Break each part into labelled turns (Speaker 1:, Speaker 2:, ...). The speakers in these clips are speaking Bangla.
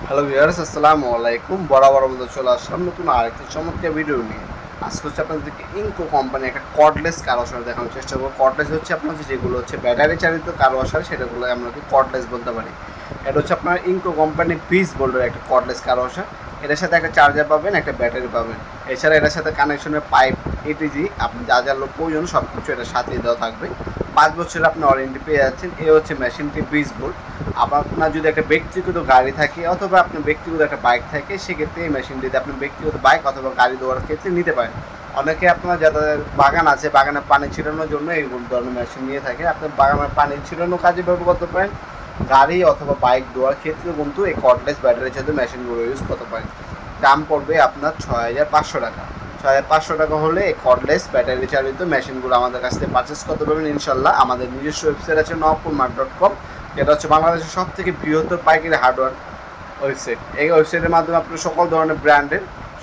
Speaker 1: হ্যালো ভিউয়ার্স, আসসালামু আলাইকুম। বরাবর মতো চলে আসলাম নতুন আরেকটি চমৎকার ভিডিও নিয়ে। আজকে হচ্ছে আপনাদেরকে ইনকো কোম্পানি একটা কর্ডলেস কার ওয়াশার দেখানোর চেষ্টা করবো। কর্ডলেস হচ্ছে আপনার যেগুলো হচ্ছে ব্যাটারি চালিত কার ওয়াশার, সেটাগুলো আমরা কর্ডলেস বলতে পারি। এটা হচ্ছে আপনার ইনকো কোম্পানি বিস বোল্ডের একটা কর্ডলেস কার ওয়াশার। এটার সাথে একটা চার্জার পাবেন, একটা ব্যাটারি পাবেন। এছাড়া এটার সাথে কানেকশনের পাইপ, এটিজি, আপনি যা যা প্রয়োজন সব কিছু এটার সাথেই দেওয়া থাকবে। 5 বছরের আপনি ওয়ারেন্টি পেয়ে যাচ্ছেন। এই হচ্ছে মেশিনটি 20 ভোল্ট। আপনার যদি একটা ব্যক্তিগত গাড়ি থাকে অথবা আপনার ব্যক্তিগত একটা বাইক থাকে, সেক্ষেত্রে এই মেশিনটিতে আপনি ব্যক্তিগত বাইক অথবা গাড়ি দেওয়ার ক্ষেত্রে নিতে পারেন। অনেকে আপনার যাদের বাগান আছে, বাগানে পানি ছিটানোর জন্য এই ধরনের মেশিন নিয়ে থাকে। আপনি বাগানের পানি ছিটানোর কাজে ব্যবহার করতে পারেন, গাড়ি অথবা বাইক দেওয়ার ক্ষেত্রে কিন্তু এই কর্ডলেস ব্যাটারি চালিত মেশিনগুলো ইউজ করতে পারেন। দাম পড়বে আপনার 6500 টাকা। 6500 টাকা হলে এই কর্ডলেস ব্যাটারি চালিত মেশিনগুলো আমাদের কাছ থেকে পারচেস করতে পারবেন ইনশাল্লাহ। আমাদের নিজস্ব ওয়েবসাইট আছে nawapurmart.com, যেটা হচ্ছে বাংলাদেশের সব থেকে বৃহত্তর পাইকারি হার্ডওয়্যার ওয়েবসাইট। এই ওয়েবসাইটের মাধ্যমে আপনি সকল ধরনের ব্র্যান্ডের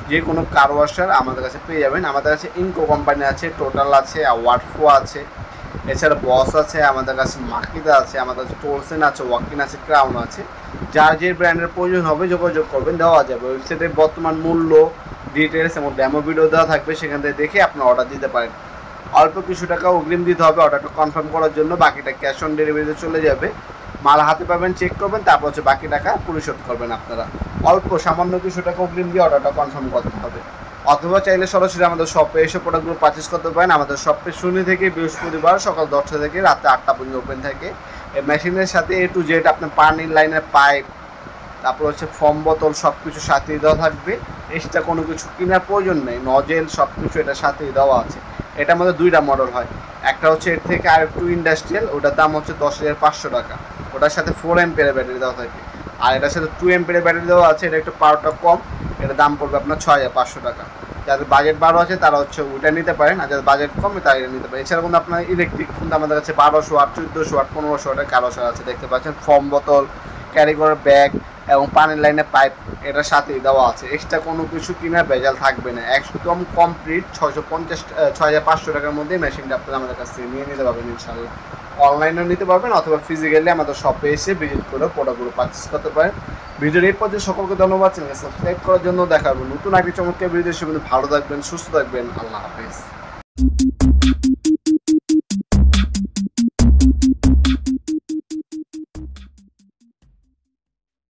Speaker 1: যে কোনো কার ওয়াশার আমাদের কাছে পেয়ে যাবেন। আমাদের কাছে ইনকো কোম্পানি আছে, টোটাল আছে, ওয়াটফো আছে, এছাড়া বস আছে, আমাদের কাছে মাকিদা আছে, আমাদের কাছে টোলসেন আছে, ওয়াকিন আছে, ক্রাউন আছে। যার যে ব্র্যান্ডের প্রয়োজন হবে যোগাযোগ করবেন, দেওয়া যাবে। ওয়েবসাইটে বর্তমান মূল্য, ডিটেলস এবং ডেমো ভিডিও দেওয়া থাকবে, সেখান থেকে দেখে আপনি অর্ডার দিতে পারেন। অল্প কিছু টাকা অগ্রিম দিতে হবে অর্ডারটা কনফার্ম করার জন্য, বাকিটা ক্যাশ অন ডেলিভারিতে চলে যাবে। মাল হাতে পাবেন, চেক করবেন, তারপর হচ্ছে বাকি টাকা পরিশোধ করবেন আপনারা। অল্প সামান্য কিছু টাকা অগ্রিম দিয়ে অর্ডারটা কনফার্ম করতে হবে। অথবা চাইলে সরাসরি আমাদের শপে এসে প্রোডাক্টগুলো পারচেস করতে পারেন। আমাদের শপে শনি থেকে বৃহস্পতিবার সকাল 10টা থেকে রাতে 8টা পর্যন্ত ওপেন থাকে। এই মেশিনের সাথে A to Z আপনার পানির লাইনের পাইপ, তারপর হচ্ছে ফর্ম বোতল, সব কিছু সাথেই দেওয়া থাকবে। এক্সট্রা কোনো কিছু কেনার প্রয়োজন নেই, নজেল সব কিছু এটার সাথেই দেওয়া আছে। এটার মধ্যে দুইটা মডেল হয়, একটা হচ্ছে এর থেকে আর একটু ইন্ডাস্ট্রিয়াল, ওটার দাম হচ্ছে 10,500 টাকা। ওটার সাথে 4 এম্পিয়ারের ব্যাটারি দেওয়া থাকে। আর এটার সাথে 2 এম্পিয়ারের ব্যাটারি দেওয়া আছে, এটা একটু পাওয়ারটা কম, এটার দাম পড়বে আপনার 6,500 টাকা। যাদের বাজেট 12 আছে তারা হচ্ছে ওইটা নিতে পারেন, আর যাদের বাজেট কম তারা এটা নিতে পারেন। এছাড়া কিন্তু আপনার ইলেকট্রিক কিন্তু আমাদের কাছে 1200 ওয়াট, 1400 ওয়াট, 1500 ওয়াটের কারোসার আছে, দেখতে পাচ্ছেন। ফর্ম বোতল, ক্যারি করার ব্যাগ এবং পানির লাইনের পাইপ এটার সাথেই দেওয়া আছে। এক্সট্রা কোনো কিছু কিনার ভেজাল থাকবে না, একদম কমপ্লিট 6,500 টাকার মধ্যে মেশিনটা আপনারা আমাদের কাছ থেকে নিয়ে নিতে পারবেন ইনশাল্লাহ। অনলাইনেও নিতে পারবেন অথবা ফিজিক্যালি আমাদের শপে এসে ভিজিট করে প্রোডাক্টগুলো পারচেস করতে পারেন। ভিডিওর এই পর্যায়ে সকলকে ধন্যবাদ। চ্যানেলকে সাবস্ক্রাইব করার জন্য। দেখা হবে নতুন একটি চমৎকার ভিডিও। সে ভালো থাকবেন, সুস্থ থাকবেন। আল্লাহ হাফেজ।